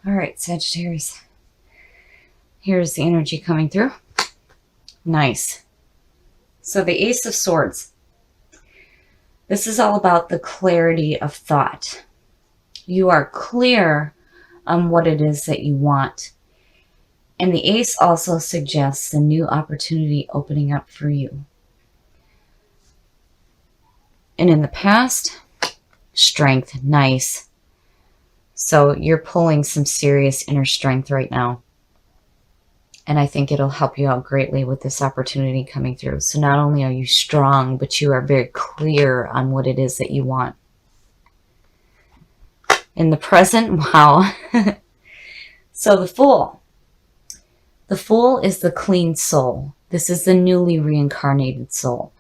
All right, Sagittarius. Here's the energy coming through. Nice. So the Ace of Swords. This is all about the clarity of thought. You are clear on what it is that you want. And the Ace also suggests a new opportunity opening up for you. And in the past, strength. Nice. So you're pulling some serious inner strength right now. And I think it'll help you out greatly with this opportunity coming through. So not only are you strong, but you are very clear on what it is that you want. In the present, wow. So the Fool. The Fool is the clean soul. This is the newly reincarnated soul.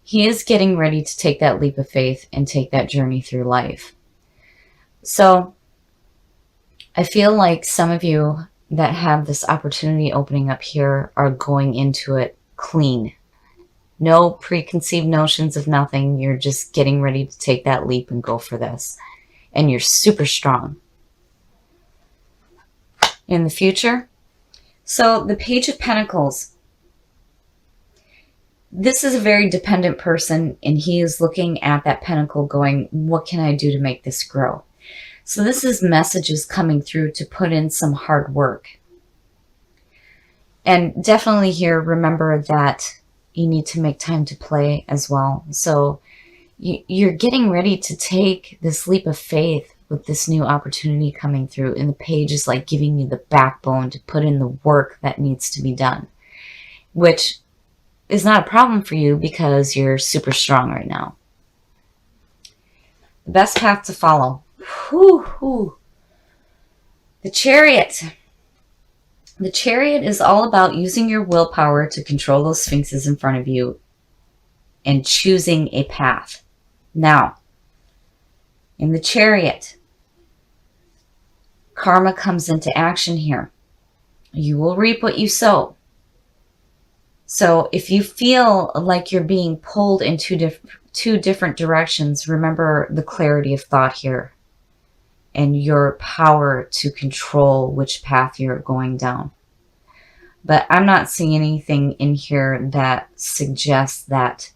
He is getting ready to take that leap of faith and take that journey through life. So I feel like some of you that have this opportunity opening up here are going into it clean. No preconceived notions of nothing. You're just getting ready to take that leap and go for this. And you're super strong. In the future, so the Page of Pentacles. This is a very dependent person, and he is looking at that pentacle going, what can I do to make this grow? So this is messages coming through to put in some hard work. And definitely here, remember that you need to make time to play as well. So you're getting ready to take this leap of faith with this new opportunity coming through. And the page is like giving you the backbone to put in the work that needs to be done, which is not a problem for you because you're super strong right now. The best path to follow. The Chariot. The Chariot is all about using your willpower to control those sphinxes in front of you and choosing a path. Now, in the Chariot, karma comes into action here. You will reap what you sow. So if you feel like you're being pulled in two different directions, remember the clarity of thought here and your power to control which path you're going down. But I'm not seeing anything in here that suggests that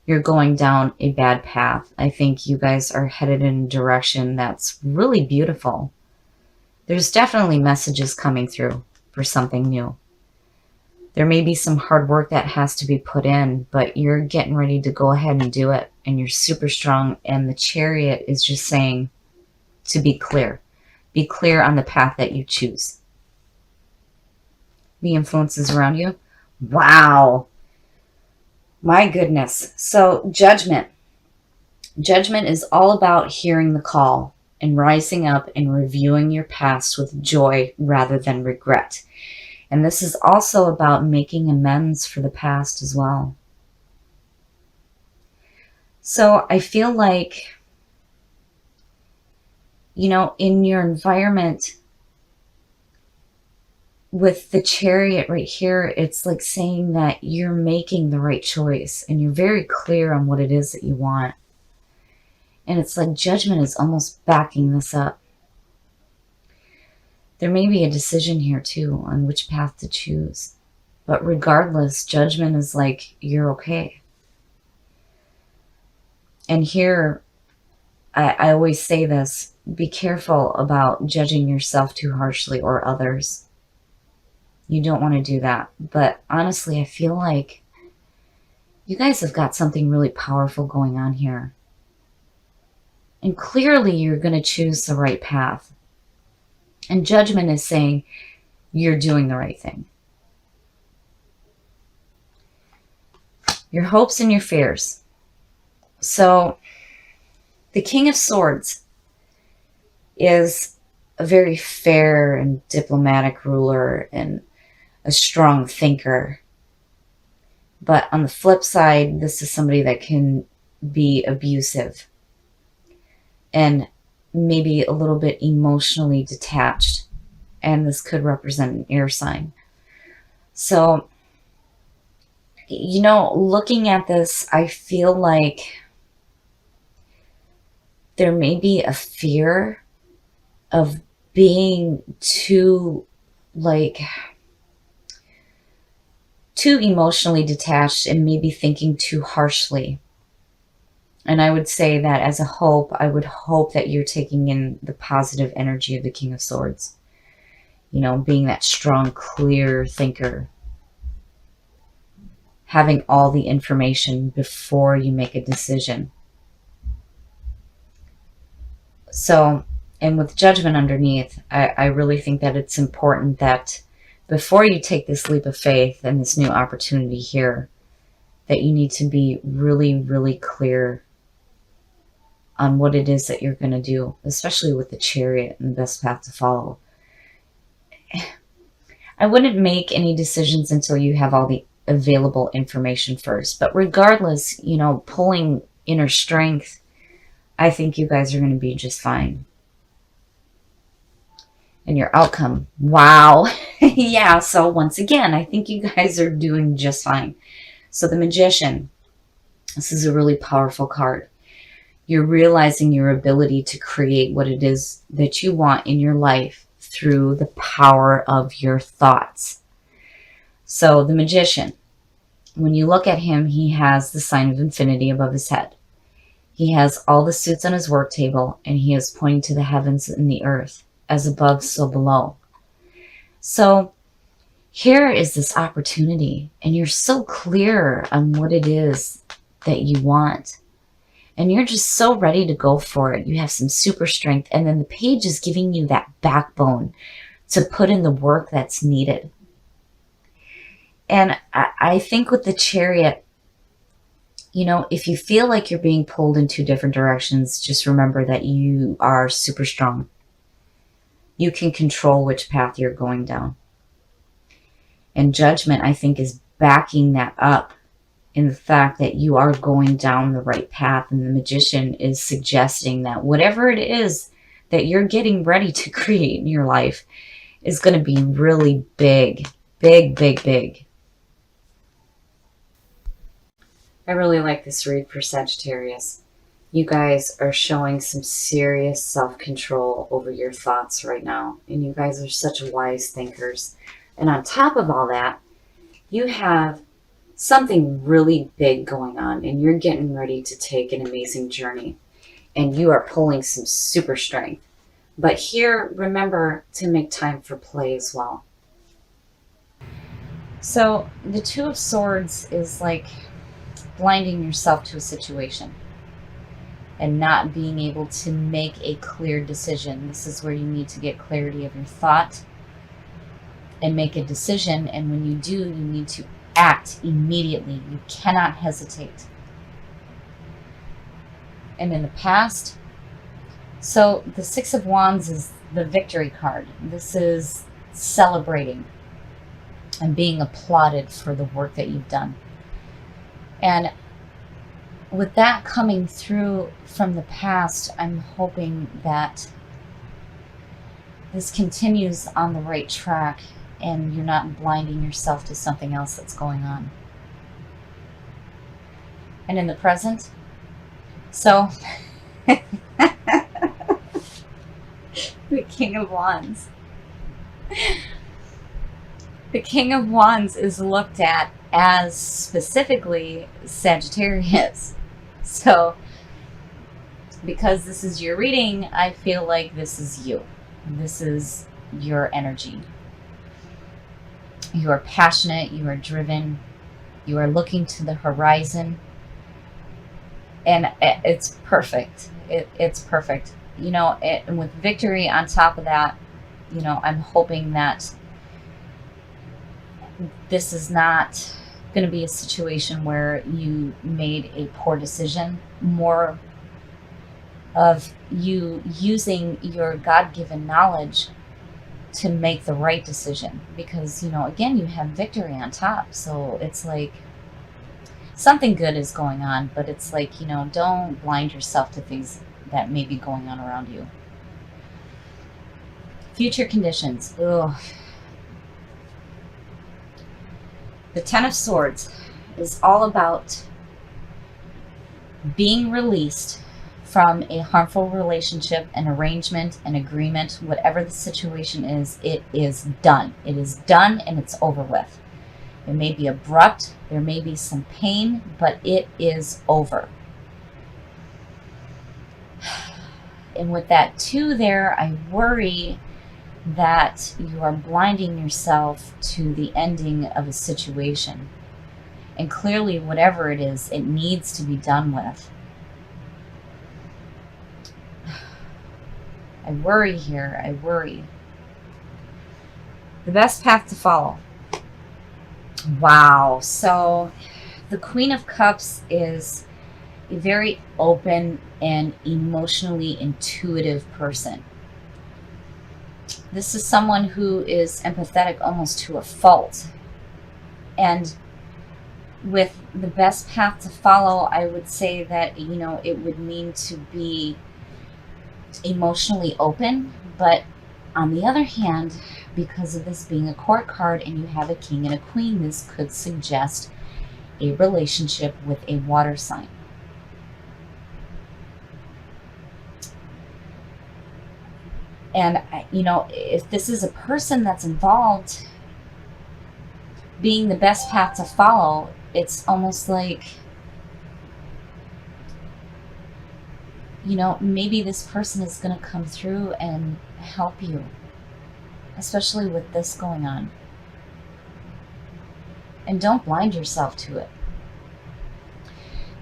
you're going down a bad path. I think you guys are headed in a direction that's really beautiful. There's definitely messages coming through for something new. There may be some hard work that has to be put in, but you're getting ready to go ahead and do it. And you're super strong. And the Chariot is just saying to be clear. Be clear on the path that you choose. The influences around you. Wow. My goodness. So Judgment. Judgment is all about hearing the call and rising up and reviewing your past with joy rather than regret. And this is also about making amends for the past as well. So I feel like, you know, in your environment with the Chariot right here, it's like saying that you're making the right choice and you're very clear on what it is that you want. And it's like Judgment is almost backing this up. There may be a decision here too on which path to choose. But regardless, Judgment is like, you're okay. And here, I always say this, be careful about judging yourself too harshly or others. You don't want to do that. But honestly, I feel like you guys have got something really powerful going on here. And clearly you're going to choose the right path. And Judgment is saying you're doing the right thing. Your hopes and your fears. So the King of Swords is a very fair and diplomatic ruler and a strong thinker. But on the flip side, this is somebody that can be abusive and maybe a little bit emotionally detached. And this could represent an air sign. So, you know, looking at this, I feel like there may be a fear of being too, like, too emotionally detached and maybe thinking too harshly. And I would say that as a hope, I would hope that you're taking in the positive energy of the King of Swords. You know, being that strong, clear thinker. Having all the information before you make a decision. So, and with Judgment underneath, I really think that it's important that before you take this leap of faith and this new opportunity here, that you need to be really, really clear on what it is that you're going to do, especially with the Chariot and the best path to follow. I wouldn't make any decisions until you have all the available information first. But regardless, you know, pulling inner strength, I think you guys are going to be just fine. And your outcome, wow. Yeah, so once again, I think you guys are doing just fine. So the Magician, this is a really powerful card. You're realizing your ability to create what it is that you want in your life through the power of your thoughts. So the Magician, when you look at him, he has the sign of infinity above his head. He has all the suits on his work table, and he is pointing to the heavens and the earth, as above, so below. So here is this opportunity, and you're so clear on what it is that you want. And you're just so ready to go for it. You have some super strength. And then the page is giving you that backbone to put in the work that's needed. And I think with the Chariot, you know, if you feel like you're being pulled in two different directions, just remember that you are super strong. You can control which path you're going down. And Judgment, I think, is backing that up in the fact that you are going down the right path. And the Magician is suggesting that whatever it is that you're getting ready to create in your life is going to be really big, big, big, big. I really like this read for Sagittarius. You guys are showing some serious self-control over your thoughts right now. And you guys are such wise thinkers. And on top of all that, you have something really big going on, and you're getting ready to take an amazing journey, and you are pulling some super strength. But here, remember to make time for play as well. So the Two of Swords is like blinding yourself to a situation and not being able to make a clear decision. This is where you need to get clarity of your thought and make a decision. And when you do, you need to act immediately. You cannot hesitate. And in the past, so the Six of Wands is the victory card. This is celebrating and being applauded for the work that you've done. And with that coming through from the past, I'm hoping that this continues on the right track and you're not blinding yourself to something else that's going on. And in the present, so the King of Wands. The King of Wands is looked at as specifically Sagittarius. So because this is your reading, I feel like this is you. This is your energy. You are passionate, you are driven, you are looking to the horizon, and it's perfect. It's perfect. You know, and with victory on top of that, you know, I'm hoping that this is not going to be a situation where you made a poor decision, more of you using your God-given knowledge to make the right decision. Because, you know, again, you have victory on top. So it's like something good is going on, but it's like, you know, don't blind yourself to things that may be going on around you. Future conditions. Ugh. The Ten of Swords is all about being released from a harmful relationship, an arrangement, an agreement, whatever the situation is, it is done. It is done and it's over with. It may be abrupt, there may be some pain, but it is over. And with that too there, I worry that you are blinding yourself to the ending of a situation. And clearly, whatever it is, it needs to be done with. I worry here, I worry. The best path to follow. Wow, so the Queen of Cups is a very open and emotionally intuitive person. This is someone who is empathetic almost to a fault. And with the best path to follow, I would say that, you know, it would mean to be emotionally open. But on the other hand, because of this being a court card and you have a king and a queen, this could suggest a relationship with a water sign. And, you know, if this is a person that's involved, being the best path to follow, it's almost like, you know, maybe this person is going to come through and help you, especially with this going on. And don't blind yourself to it.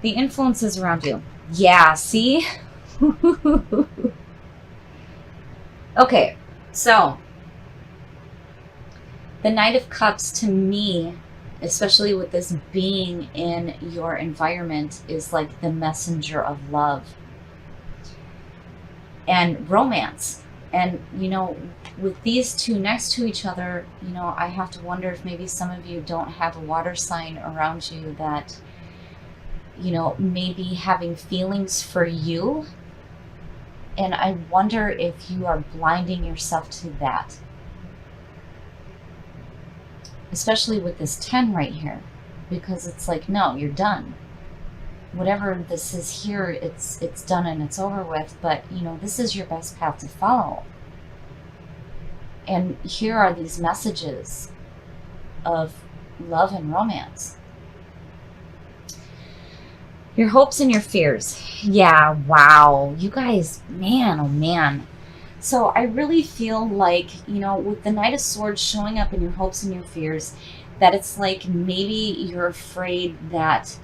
The influences around you. Yeah, see? Okay, so the Knight of Cups to me, especially with this being in your environment, is like the messenger of love and romance. And, you know, with these two next to each other, you know, I have to wonder if maybe some of you don't have a water sign around you that, you know, maybe having feelings for you. And I wonder if you are blinding yourself to that. Especially with this 10 right here. Because it's like, no, you're done. Whatever this is here, it's done and it's over with. But, you know, this is your best path to follow. And here are these messages of love and romance. Your hopes and your fears. Yeah, wow. You guys, man, oh man. So I really feel like, you know, with the Knight of Swords showing up in your hopes and your fears, that it's like maybe you're afraid that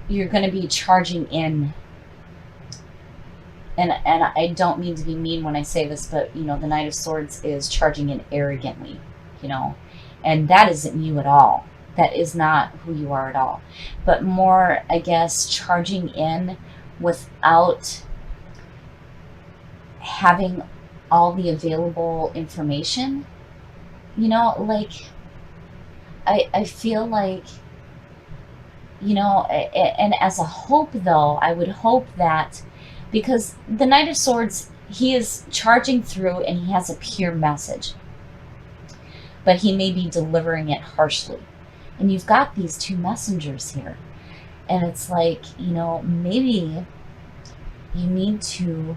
you're going to be charging in. And I don't mean to be mean when I say this, but, you know, the Knight of Swords is charging in arrogantly, you know, and that isn't you at all. That is not who you are at all. But more, I guess, charging in without having all the available information. You know, like, I feel like, you know, and as a hope, though, I would hope that, because the Knight of Swords, he is charging through and he has a pure message. But he may be delivering it harshly. And you've got these two messengers here. And it's like, you know, maybe you need to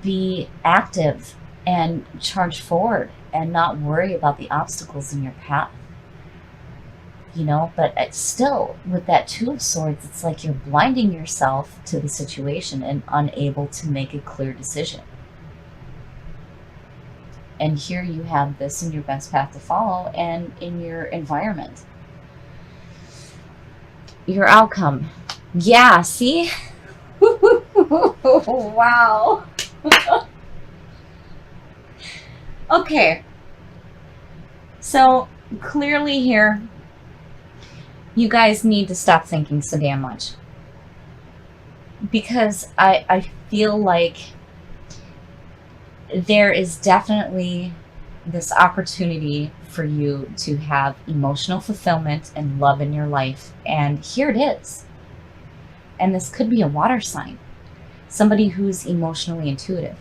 be active and charge forward and not worry about the obstacles in your path. You know, but it's still, with that Two of Swords, it's like you're blinding yourself to the situation and unable to make a clear decision. And here you have this in your best path to follow and in your environment. Your outcome. Yeah, see? Wow. Okay. So clearly here, you guys need to stop thinking so damn much. Because I feel like there is definitely this opportunity for you to have emotional fulfillment and love in your life. And here it is. And this could be a water sign. Somebody who's emotionally intuitive.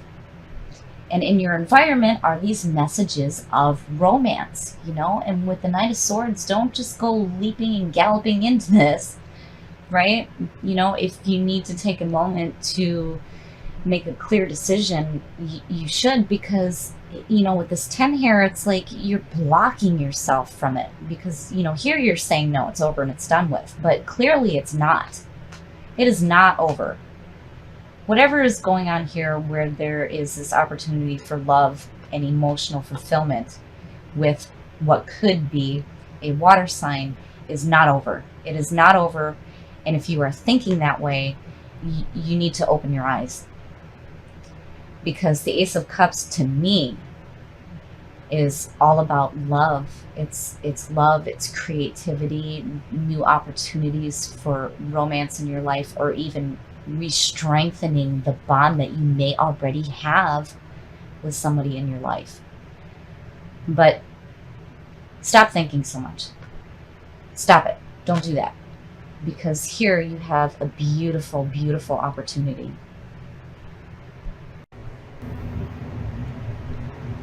And in your environment are these messages of romance, you know? And with the Knight of Swords, don't just go leaping and galloping into this. right? You know, if you need to take a moment to make a clear decision, you should, because, you know, with this 10 here, it's like you're blocking yourself from it, because, you know, here you're saying, no, it's over and it's done with, but clearly it's not. It is not over. Whatever is going on here, where there is this opportunity for love and emotional fulfillment with what could be a water sign, is not over. It is not over. And if you are thinking that way, you need to open your eyes, because the Ace of Cups to me is all about love. It's love, it's creativity, new opportunities for romance in your life, or even re-strengthening the bond that you may already have with somebody in your life. But stop thinking so much. Stop it. Don't do that. Because here you have a beautiful, beautiful opportunity.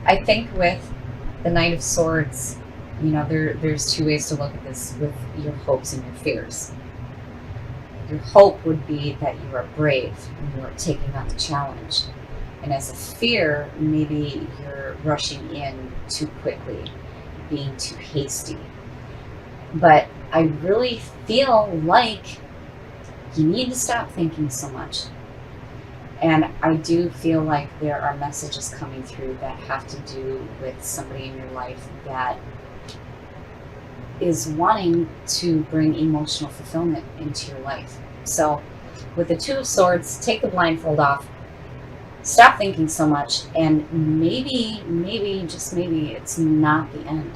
I think with the Knight of Swords, you know, there's two ways to look at this with your hopes and your fears. Your hope would be that you are brave and you are taking on the challenge. And as a fear, maybe you're rushing in too quickly, being too hasty. But I really feel like you need to stop thinking so much. And I do feel like there are messages coming through that have to do with somebody in your life that is wanting to bring emotional fulfillment into your life. So with the Two of Swords, take the blindfold off, stop thinking so much, and maybe, just maybe, it's not the end.